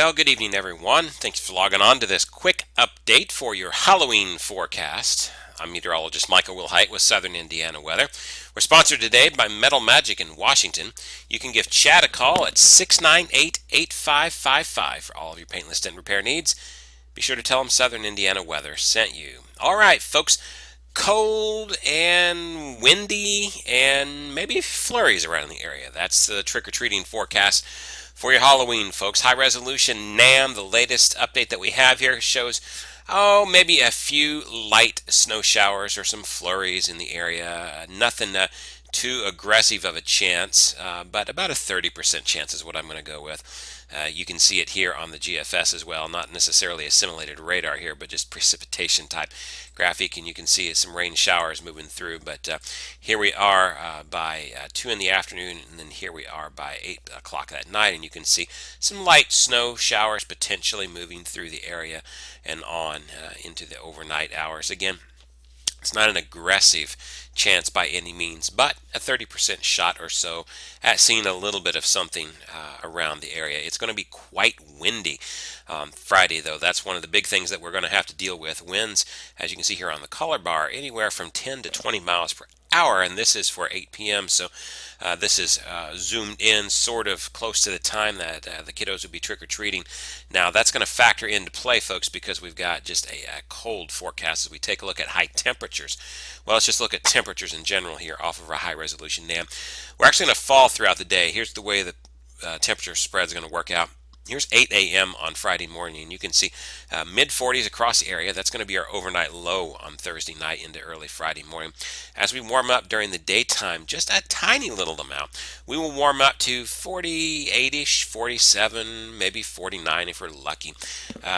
Well, good evening, everyone. Thanks for logging on to this quick update for your Halloween forecast. I'm meteorologist Michael Wilhite with Southern Indiana Weather. We're sponsored today by Metal Magic in Washington. You can give Chad a call at 698-8555 for all of your paintless dent repair needs. Be sure to tell him Southern Indiana Weather sent you. All right, folks. Cold and windy and maybe flurries around the area. That's the trick-or-treating forecast for your Halloween, folks. High resolution NAM, the latest update that we have here shows, maybe a few light snow showers or some flurries in the area. Nothing too aggressive of a chance, but about a 30% chance is what I'm going to go with. You can see it here on the GFS as well, not necessarily a simulated radar here, but just precipitation type graphic, and you can see some rain showers moving through. But here we are by 2 in the afternoon, and then here we are by 8 o'clock at night, and you can see some light snow showers potentially moving through the area and on into the overnight hours. Again, it's not an aggressive chance by any means, but a 30% shot or so at seeing a little bit of something around the area. It's going to be quite windy Friday, though. That's one of the big things that we're going to have to deal with. Winds, as you can see here on the color bar, anywhere from 10 to 20 miles per hour, and this is for 8 p.m. So this is zoomed in sort of close to the time that the kiddos would be trick-or-treating. Now that's going to factor into play, folks, because we've got just a cold forecast as we take a look at high temperatures. Well, let's just look at temperatures in general here off of our high resolution NAM. We're actually going to fall throughout the day. Here's the way the temperature spread is going to work out. Here's 8 a.m. on Friday morning, and you can see mid 40s across the area. That's going to be our overnight low on Thursday night into early Friday morning. As we warm up during the daytime, just a tiny little amount, we will warm up to 48-ish, 47, maybe 49 if we're lucky.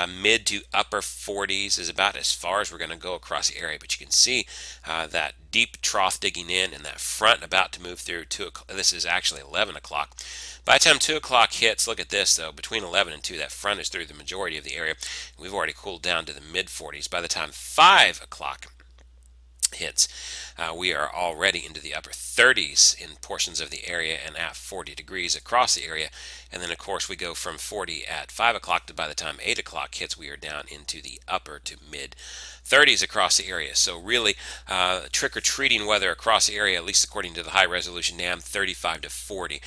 Mid to upper 40s is about as far as we're going to go across the area, but you can see that deep trough digging in and that front about to move through 2 o'clock. This is actually 11 o'clock. By the time 2 o'clock hits, look at this though, between 11 and 2, that front is through the majority of the area. We've already cooled down to the mid 40s. By the time 5 o'clock hits, we are already into the upper 30s in portions of the area and at 40 degrees across the area. And then, of course, we go from 40 at 5 o'clock to by the time 8 o'clock hits, we are down into the upper to mid 30s across the area. So really, trick-or-treating weather across the area, at least according to the high-resolution NAM, 35 to 40.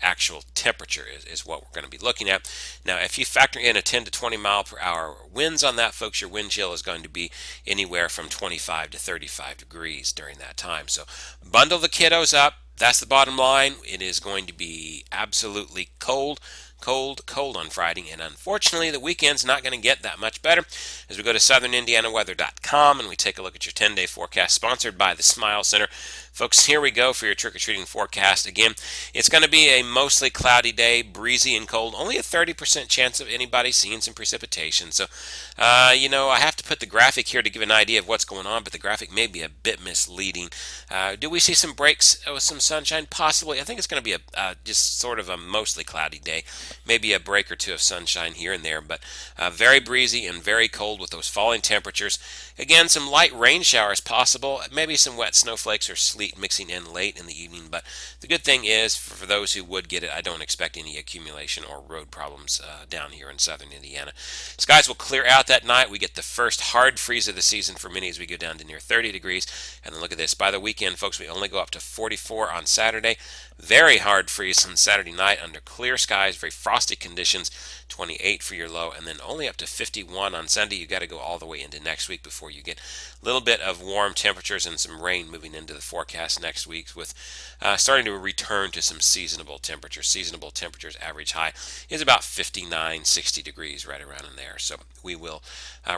Actual temperature is what we're going to be looking at. Now, if you factor in a 10 to 20 mile per hour winds on that, folks, your wind chill is going to be anywhere from 25 to 35 degrees during that time. So bundle the kiddos up. That's the bottom line. It is going to be absolutely cold on Friday, and unfortunately the weekend's not going to get that much better. As we go to southernindianaweather.com and we take a look at your 10-day forecast sponsored by the Smile Center. Folks, here we go for your trick-or-treating forecast. Again, it's going to be a mostly cloudy day, breezy and cold. Only a 30% chance of anybody seeing some precipitation. So, I have to put the graphic here to give an idea of what's going on, but the graphic may be a bit misleading. Do we see some breaks with some sunshine? Possibly. I think it's going to be just sort of a mostly cloudy day. Maybe a break or two of sunshine here and there, but very breezy and very cold with those falling temperatures. Again, some light rain showers possible, maybe some wet snowflakes or sleet mixing in late in the evening, but the good thing is for those who would get it, I don't expect any accumulation or road problems down here in southern Indiana. Skies will clear out that night. We get the first hard freeze of the season for many as we go down to near 30 degrees. And then look at this. By the weekend, folks, we only go up to 44 on Saturday. Very hard freeze on Saturday night under clear skies, very frosty conditions, 28 for your low, and then only up to 51 on Sunday. You got to go all the way into next week before you get a little bit of warm temperatures and some rain moving into the forecast next week, with starting to return to some seasonable temperatures. Seasonable temperatures average high is about 59, 60 degrees, right around in there. So we will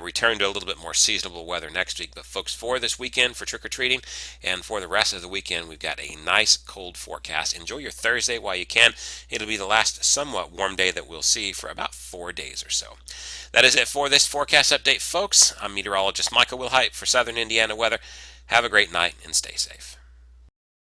return to a little bit more seasonable weather next week. But folks, for this weekend, for trick-or-treating, and for the rest of the weekend, we've got a nice cold forecast. Enjoy your Thursday while you can. It'll be the last somewhat warm day that we'll see for about 4 days or so. That is it for this forecast update, folks. I'm meteorologist Michael Wilhite for Southern Indiana Weather. Have a great night and stay safe.